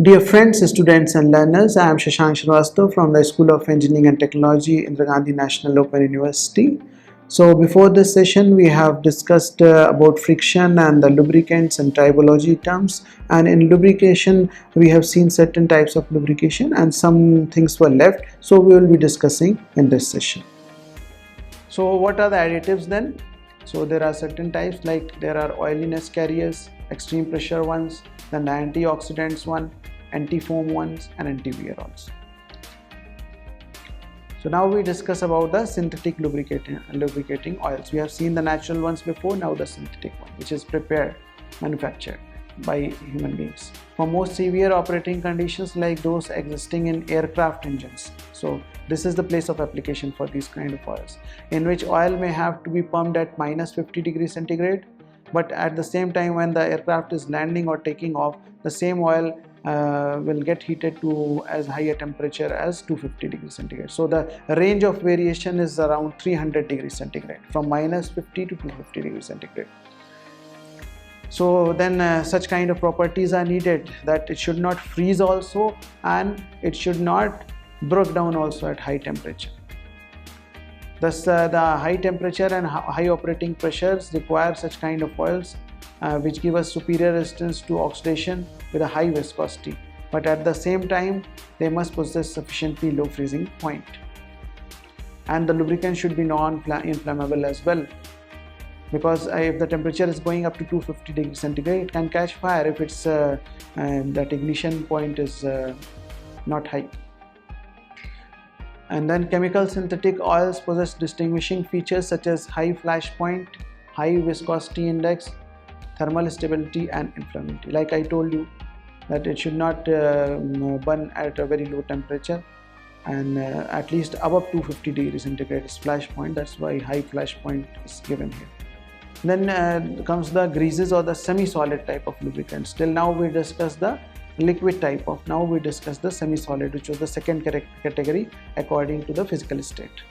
Dear friends, students and learners, I am Shashank Srivastava from the School of Engineering and Technology, Indira Gandhi National Open University. So before this session, we have discussed about friction and the lubricants and tribology terms. And in lubrication, we have seen certain types of lubrication and some things were left. So we will be discussing in this session. So what are the additives then? So there are certain types, like there are oiliness carriers, extreme pressure ones, then the antioxidants one, anti-foam ones, and anti-wear ones. So now we discuss about the synthetic lubricating oils. We have seen the natural ones before, now the synthetic one, which is prepared, manufactured by human beings for more severe operating conditions like those existing in aircraft engines. So this is the place of application for these kind of oils, in which oil may have to be pumped at -50 degrees centigrade, but at the same time when the aircraft is landing or taking off, the same oil will get heated to as high a temperature as 250 degrees centigrade. So the range of variation is around 300 degrees centigrade, from -50 to 250 degrees centigrade. So then such kind of properties are needed, that it should not freeze also, and it should not break down also at high temperature. Thus the high temperature and high operating pressures require such kind of oils which give us superior resistance to oxidation with a high viscosity, but at the same time they must possess sufficiently low freezing point, and the lubricant should be non-inflammable as well, because if the temperature is going up to 250 degrees centigrade, it can catch fire if it's that ignition point is not high. And then chemical synthetic oils possess distinguishing features such as high flash point, high viscosity index, thermal stability, and inflammability. Like I told you, that it should not burn at a very low temperature, and at least above 250 degrees centigrade is flash point. That's why high flash point is given here. Then comes the greases or the semi-solid type of lubricants. Till now we discussed the liquid type of, now we discuss the semi-solid, which was the second category according to the physical state.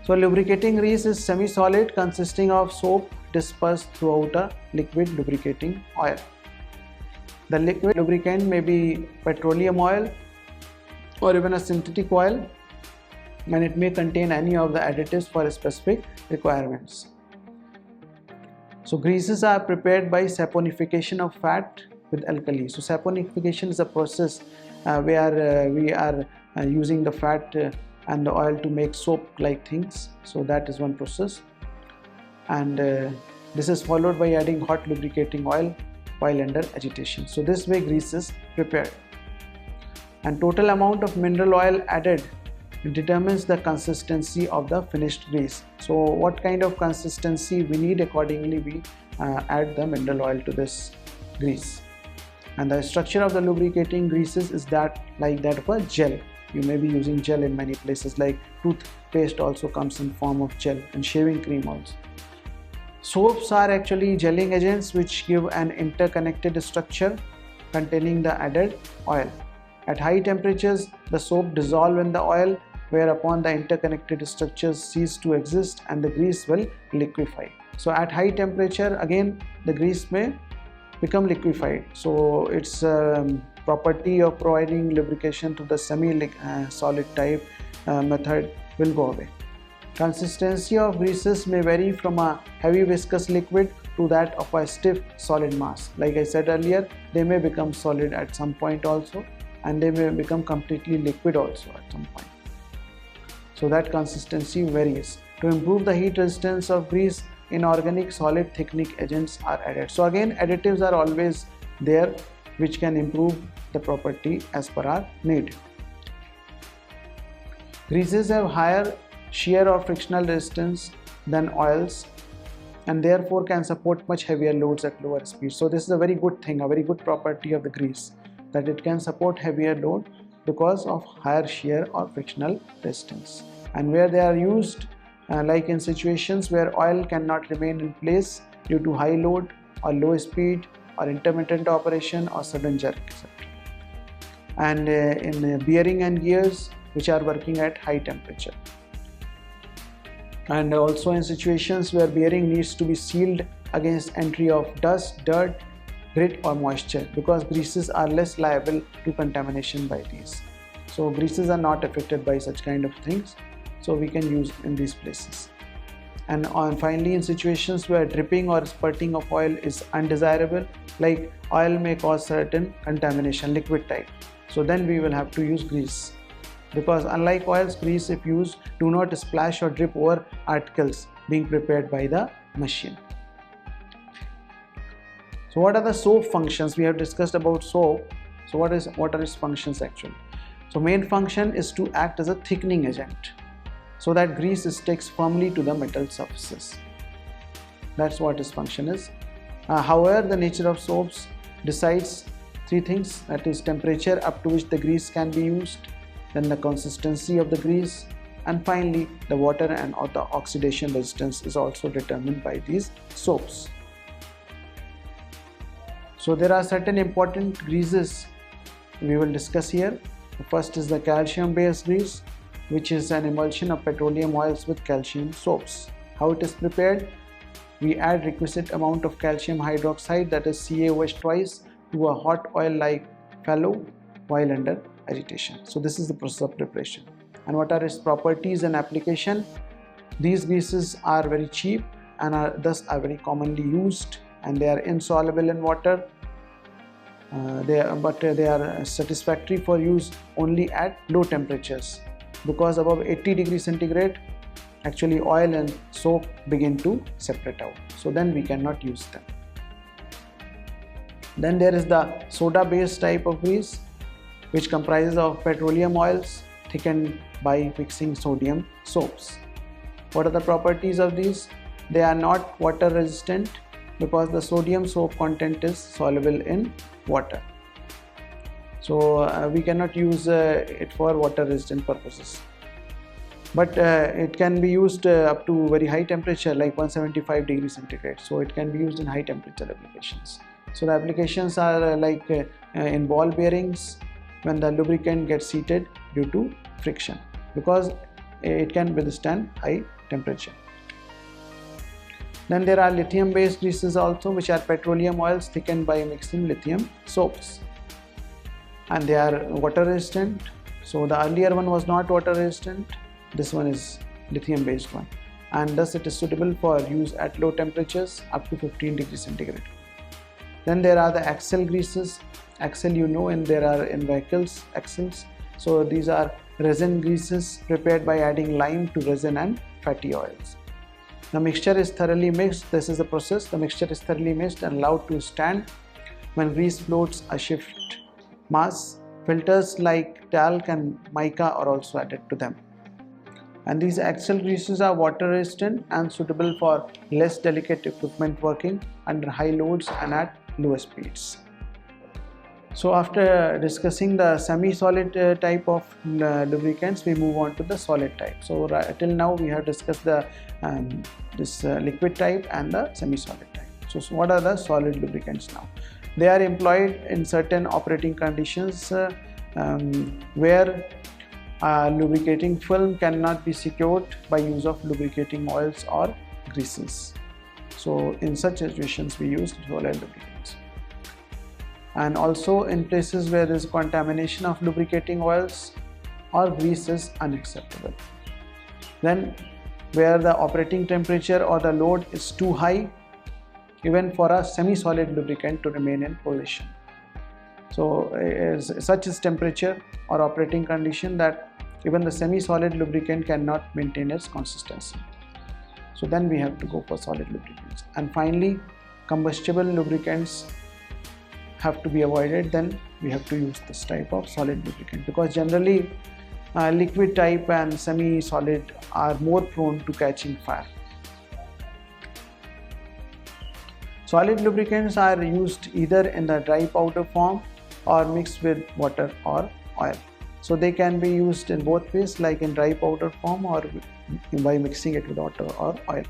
So lubricating grease is semi-solid, consisting of soap dispersed throughout a liquid lubricating oil. The liquid lubricant may be petroleum oil or even a synthetic oil, and it may contain any of the additives for specific requirements. So greases are prepared by saponification of fat with alkali. So saponification is a process where we are using the fat and the oil to make soap-like things. So that is one process, and this is followed by adding hot lubricating oil while under agitation. So this way grease is prepared, and total amount of mineral oil added determines the consistency of the finished grease. So what kind of consistency we need, accordingly we add the mineral oil to this grease. And the structure of the lubricating greases is like that of a gel. You may be using gel in many places, like toothpaste also comes in form of gel, and shaving cream also. Soaps are actually gelling agents which give an interconnected structure containing the added oil. At high temperatures, the soap dissolves in the oil, whereupon the interconnected structures cease to exist and the grease will liquefy. So at high temperature, again the grease may become liquefied. So its property of providing lubrication to the semi-solid type method will go away. Consistency of greases may vary from a heavy viscous liquid to that of a stiff solid mass. Like I said earlier, they may become solid at some point also, and they may become completely liquid also at some point. So that consistency varies. To improve the heat resistance of grease, inorganic solid thickening agents are added. So again, additives are always there which can improve the property as per our need. Greases have higher shear or frictional resistance than oils, and therefore can support much heavier loads at lower speeds. So this is a very good thing, a very good property of the grease, that it can support heavier load because of higher shear or frictional resistance. And where they are used, like in situations where oil cannot remain in place due to high load or low speed or intermittent operation or sudden jerk, etc. And in bearing and gears which are working at high temperature. And also in situations where bearing needs to be sealed against entry of dust, dirt, grit or moisture, because greases are less liable to contamination by these. So greases are not affected by such kind of things, so we can use in these places. And finally, in situations where dripping or spurting of oil is undesirable, like oil may cause certain contamination, liquid type, so then we will have to use grease, because unlike oils, grease if used do not splash or drip over articles being prepared by the machine. So what are the soap functions? We have discussed about soap. So what are its functions actually? So main function is to act as a thickening agent, so that grease sticks firmly to the metal surfaces. That's what its function is. However, the nature of soaps decides three things, that is temperature up to which the grease can be used, then the consistency of the grease, and finally the water and the oxidation resistance is also determined by these soaps. So there are certain important greases we will discuss here. The first is the calcium based grease, which is an emulsion of petroleum oils with calcium soaps. How it is prepared? We add requisite amount of calcium hydroxide, that is CaOH twice, to a hot oil like fallow while under agitation. So this is the process of preparation. And what are its properties and application? These greases are very cheap and are thus very commonly used, and they are insoluble in water. They are satisfactory for use only at low temperatures, because above 80 degrees centigrade actually oil and soap begin to separate out, so then we cannot use them. Then there is the soda based type of grease, which comprises of petroleum oils thickened by mixing sodium soaps. What are the properties of these? They are not water resistant, because the sodium soap content is soluble in water, so we cannot use it for water resistant purposes. But it can be used up to very high temperature like 175 degrees centigrade, so it can be used in high temperature applications. So the applications are like in ball bearings, when the lubricant gets heated due to friction, because it can withstand high temperature. Then there are lithium based greases also, which are petroleum oils thickened by mixing lithium soaps, and they are water resistant. So the earlier one was not water resistant, this one is lithium based one, and thus it is suitable for use at low temperatures up to 15 degrees centigrade. Then there are the axle greases. Axle, you know, and there are in vehicles axles. So these are resin greases prepared by adding lime to resin and fatty oils. The mixture is thoroughly mixed. This is the process. The mixture is thoroughly mixed and allowed to stand. When grease floats a shift mass, filters like talc and mica are also added to them. And these axle greases are water resistant and suitable for less delicate equipment working under high loads and at low speeds. So after discussing the semi-solid type of lubricants, we move on to the solid type. So till now we have discussed the liquid type and the semi-solid type. So what are the solid lubricants now? They are employed in certain operating conditions where lubricating film cannot be secured by use of lubricating oils or greases. So in such situations we use solid lubricants. And also in places where there is contamination of lubricating oils or grease is unacceptable. Then where the operating temperature or the load is too high even for a semi-solid lubricant to remain in position. So such is temperature or operating condition that even the semi-solid lubricant cannot maintain its consistency. So then we have to go for solid lubricants. And finally, combustible lubricants have to be avoided. Then we have to use this type of solid lubricant, because generally liquid type and semi-solid are more prone to catching fire. Solid lubricants are used either in the dry powder form or mixed with water or oil. So they can be used in both ways, like in dry powder form or by mixing it with water or oil.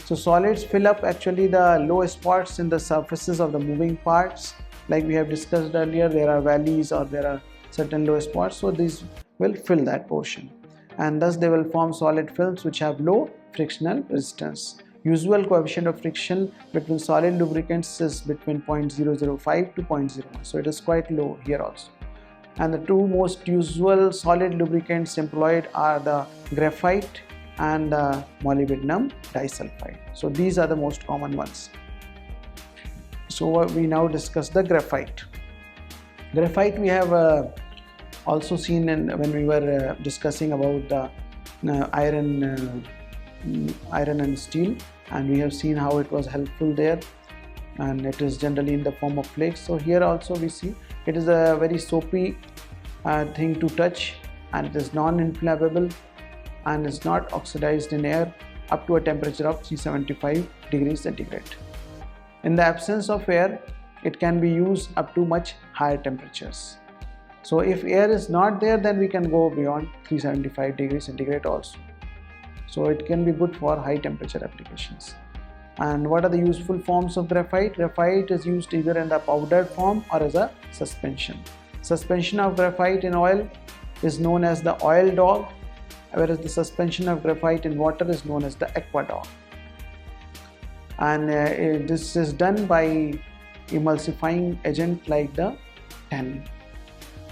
So solids fill up actually the low spots in the surfaces of the moving parts. Like we have discussed earlier, there are valleys or there are certain low spots, so these will fill that portion, and thus they will form solid films which have low frictional resistance. Usual coefficient of friction between solid lubricants is between 0.005 to 0.01, so it is quite low here also. And the two most usual solid lubricants employed are the graphite and the molybdenum disulfide. So these are the most common ones. So we now discuss the graphite. Graphite we have also seen when we were discussing about the iron and steel, and we have seen how it was helpful there, and it is generally in the form of flakes. So here also we see it is a very soapy thing to touch, and it is non-inflammable and is not oxidized in air up to a temperature of 375 degrees centigrade. In the absence of air, it can be used up to much higher temperatures. So if air is not there, then we can go beyond 375 degrees centigrade also. So it can be good for high temperature applications. And what are the useful forms of graphite? Graphite is used either in the powdered form or as a suspension. Suspension of graphite in oil is known as the oil dog, whereas the suspension of graphite in water is known as the aqua dog. And this is done by emulsifying agent like the tannin.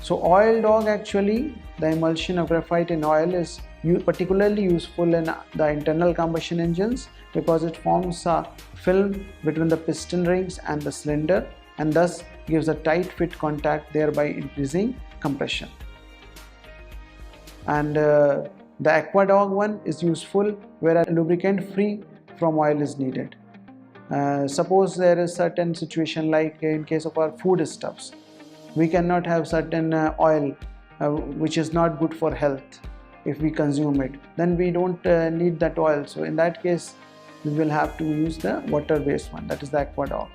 So oil dog, actually the emulsion of graphite in oil is particularly useful in the internal combustion engines because it forms a film between the piston rings and the cylinder and thus gives a tight fit contact, thereby increasing compression. And the aqua dog one is useful where a lubricant free from oil is needed. Suppose there is certain situation like in case of our foodstuffs, we cannot have certain oil which is not good for health. If we consume it, then we don't need that oil. So in that case, we will have to use the water-based one, that is the aqua dog.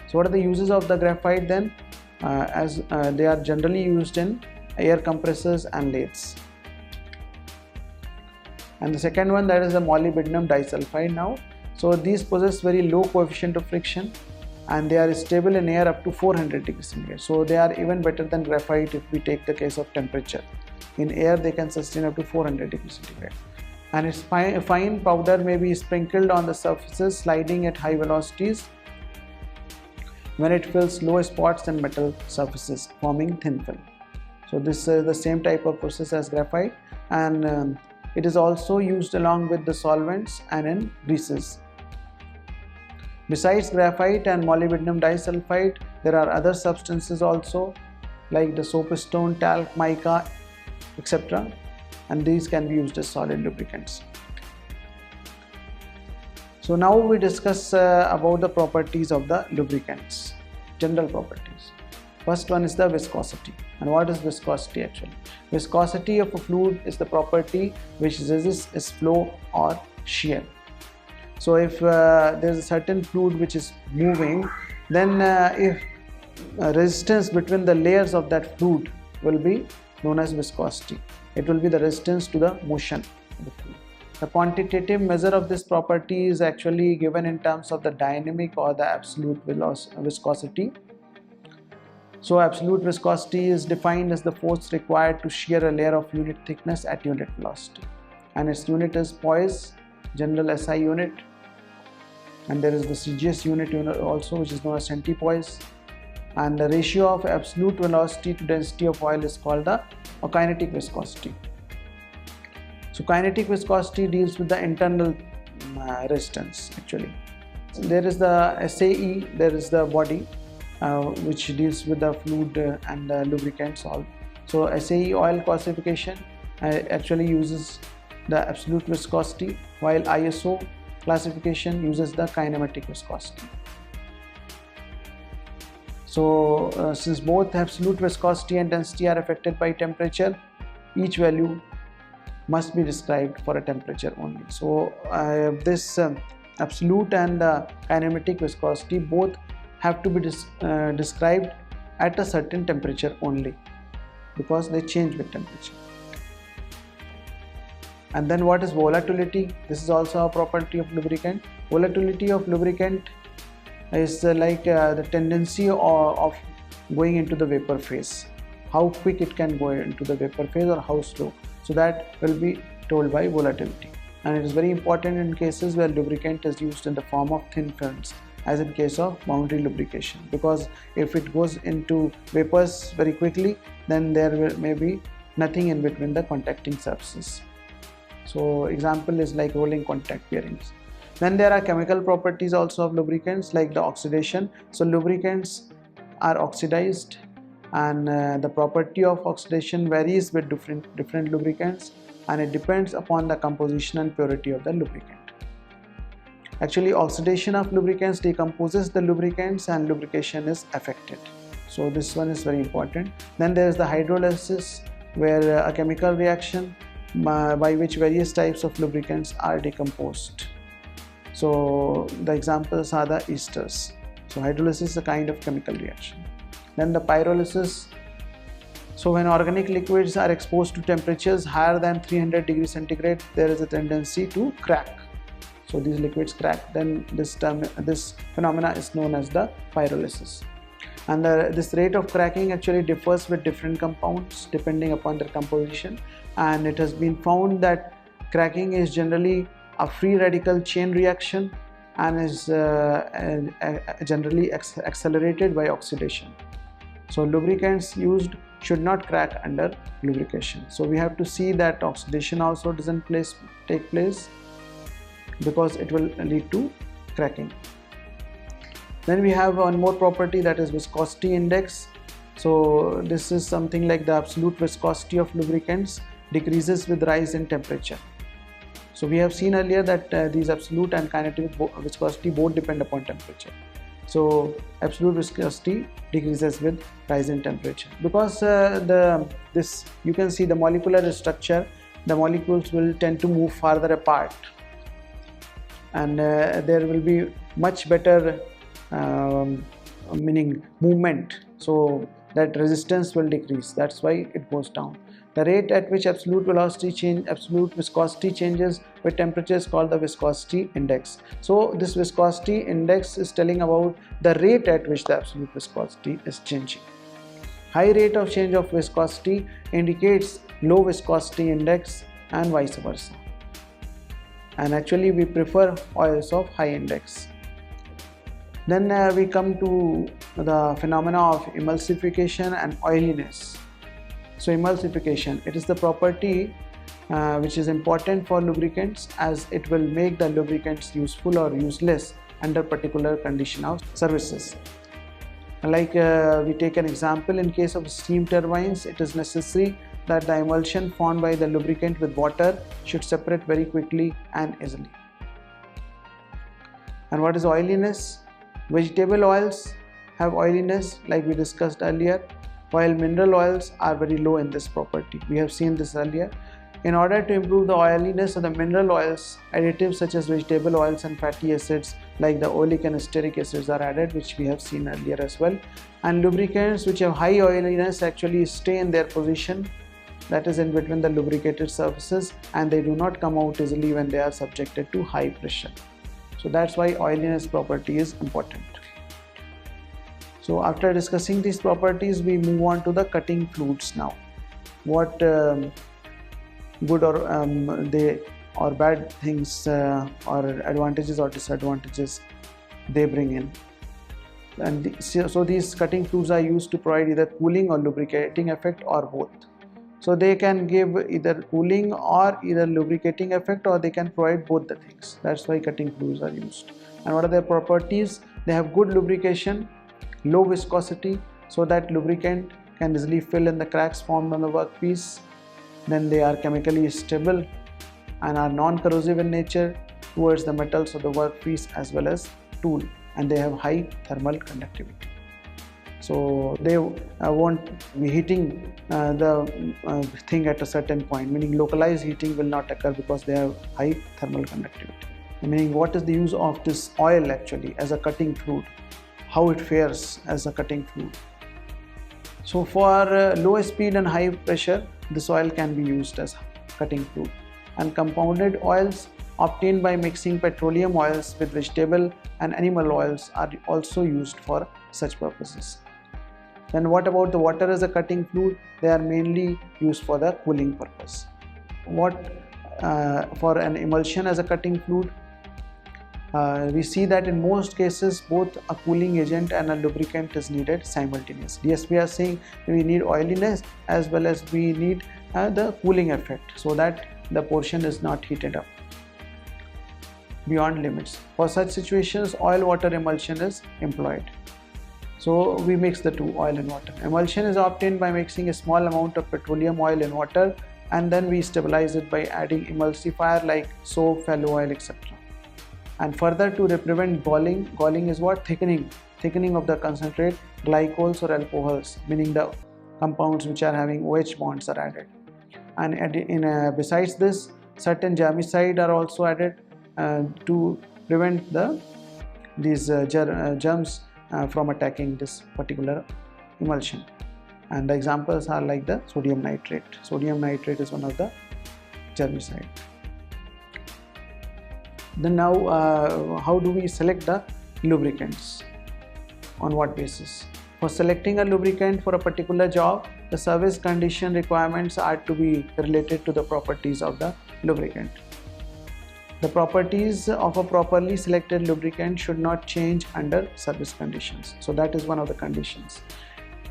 So what are the uses of the graphite then? As they are generally used in air compressors and lathes. And the second one, that is the molybdenum disulfide now. So these possess very low coefficient of friction and they are stable in air up to 400 degrees centigrade. So they are even better than graphite if we take the case of temperature. In air they can sustain up to 400 degrees centigrade. And its fine powder may be sprinkled on the surfaces sliding at high velocities when it fills low spots and metal surfaces, forming thin film. So this is the same type of process as graphite, and it is also used along with the solvents and in greases. Besides graphite and molybdenum disulfide, there are other substances also like the soapstone, talc, mica, etc. And these can be used as solid lubricants. So now we discuss about the properties of the lubricants, general properties. First one is the viscosity. And what is viscosity actually? Viscosity of a fluid is the property which resists its flow or shear. So if there is a certain fluid which is moving, then if resistance between the layers of that fluid will be known as viscosity. It will be the resistance to the motion of the fluid. The quantitative measure of this property is actually given in terms of the dynamic or the absolute viscosity. So absolute viscosity is defined as the force required to shear a layer of unit thickness at unit velocity, and its unit is poise, general SI unit, and there is the CGS unit also, which is known as centipoise. And the ratio of absolute velocity to density of oil is called the kinetic viscosity. So kinetic viscosity deals with the internal resistance actually. So there is the SAE, there is the body which deals with the fluid and the lubricants all. So SAE oil classification actually uses the absolute viscosity, while ISO classification uses the kinematic viscosity. So since both absolute viscosity and density are affected by temperature, each value must be described for a temperature only. So this absolute and kinematic viscosity both have to be described at a certain temperature only, because they change with temperature. And then what is volatility? This is also a property of lubricant. Volatility of lubricant is like the tendency of going into the vapor phase, how quick it can go into the vapor phase or how slow. So that will be told by volatility. and it is very important in cases where lubricant is used in the form of thin films, as in case of boundary lubrication, because if it goes into vapors very quickly, then there may be nothing in between the contacting surfaces. So example is like rolling contact bearings. Then there are chemical properties also of lubricants, like the oxidation. So lubricants are oxidized, and the property of oxidation varies with different lubricants, and it depends upon the composition and purity of the lubricant. Actually, oxidation of lubricants decomposes the lubricants and lubrication is affected. So this one is very important. Then there is the hydrolysis, where a chemical reaction by which various types of lubricants are decomposed. So the examples are the esters. So hydrolysis is a kind of chemical reaction. Then the pyrolysis. So when organic liquids are exposed to temperatures higher than 300 degrees centigrade, there is a tendency to crack. So these liquids crack. Then this phenomena is known as the pyrolysis. And this rate of cracking actually differs with different compounds depending upon their composition, and it has been found that cracking is generally a free radical chain reaction and is generally accelerated by oxidation. So lubricants used should not crack under lubrication. So we have to see that oxidation also doesn't take place, because it will lead to cracking. Then we have one more property, that is viscosity index. So this is something like the absolute viscosity of lubricants decreases with rise in temperature. So we have seen earlier that these absolute and kinetic viscosity both depend upon temperature. So absolute viscosity decreases with rise in temperature, because you can see the molecular structure, the molecules will tend to move farther apart, and there will be much better meaning movement, so that resistance will decrease. That's why it goes down. The rate at which absolute viscosity changes with temperature is called the viscosity index. So this viscosity index is telling about the rate at which the absolute viscosity is changing. High rate of change of viscosity indicates low viscosity index and vice versa. And actually we prefer oils of high index. Then we come to the phenomena of emulsification and oiliness. So emulsification, it is the property which is important for lubricants, as it will make the lubricants useful or useless under particular condition of services. Like we take an example, in case of steam turbines, it is necessary that the emulsion formed by the lubricant with water should separate very quickly and easily. And what is oiliness? Vegetable oils have oiliness, like we discussed earlier, while mineral oils are very low in this property. We have seen this earlier. In order to improve the oiliness of the mineral oils, additives such as vegetable oils and fatty acids like the oleic and stearic acids are added, which we have seen earlier as well. And lubricants which have high oiliness actually stay in their position, that is in between the lubricated surfaces, and they do not come out easily when they are subjected to high pressure. So that's why oiliness property is important. So after discussing these properties, we move on to the cutting fluids now. What good or bad things or advantages or disadvantages they bring in. And so these cutting fluids are used to provide either cooling or lubricating effect, or both. So they can give either cooling or either lubricating effect, or they can provide both the things. That's why cutting fluids are used. And what are their properties? They have good lubrication, low viscosity, so that lubricant can easily fill in the cracks formed on the workpiece. Then they are chemically stable and are non-corrosive in nature towards the metals of the workpiece as well as tool, and they have high thermal conductivity. So they won't be heating the thing at a certain point, meaning localized heating will not occur because they have high thermal conductivity. Meaning, what is the use of this oil actually as a cutting fluid? How it fares as a cutting fluid? So for low speed and high pressure, this oil can be used as cutting fluid. And compounded oils obtained by mixing petroleum oils with vegetable and animal oils are also used for such purposes. Then what about the water as a cutting fluid? They are mainly used for the cooling purpose. What for an emulsion as a cutting fluid. We see that in most cases both a cooling agent and a lubricant is needed simultaneously. Yes, we are saying we need oiliness as well as we need the cooling effect, so that the portion is not heated up beyond limits. For such situations, oil water emulsion is employed. So we mix the two, oil and water. Emulsion is obtained by mixing a small amount of petroleum oil in water, and then we stabilize it by adding emulsifier like soap, fallow oil, etc. And further, to prevent galling, galling is what? Thickening of the concentrate, glycols or alcohols, meaning the compounds which are having OH bonds are added. And besides this, certain germicide are also added to prevent these germs from attacking this particular emulsion. And the examples are like the sodium nitrate. Sodium nitrate is one of the germicide. Then now, how do we select the lubricants? On what basis? For selecting a lubricant for a particular job, the service condition requirements are to be related to the properties of the lubricant. The properties of a properly selected lubricant should not change under service conditions. So that is one of the conditions.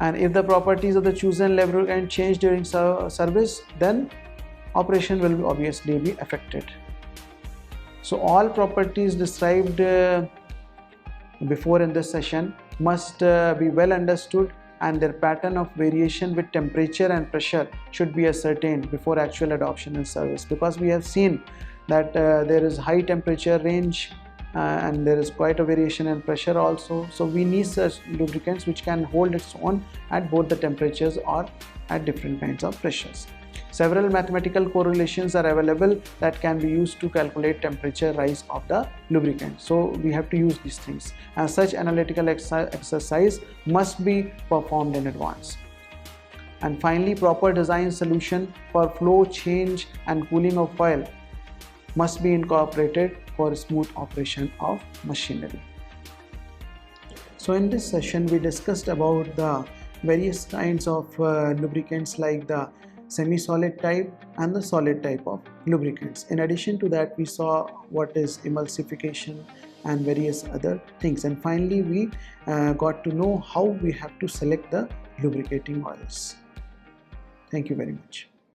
And if the properties of the chosen lubricant change during service, then operation will obviously be affected. So all properties described before in this session must be well understood, and their pattern of variation with temperature and pressure should be ascertained before actual adoption in service, because we have seen that there is high temperature range and there is quite a variation in pressure also. So we need such lubricants which can hold its own at both the temperatures or at different kinds of pressures. Several mathematical correlations are available that can be used to calculate temperature rise of the lubricant. So we have to use these things, and such analytical exercise must be performed in advance. And finally, proper design solution for flow change and cooling of oil must be incorporated for smooth operation of machinery. So in this session we discussed about the various kinds of lubricants, like the semi-solid type and the solid type of lubricants. In addition to that, we saw what is emulsification and various other things, and finally we got to know how we have to select the lubricating oils. Thank you very much.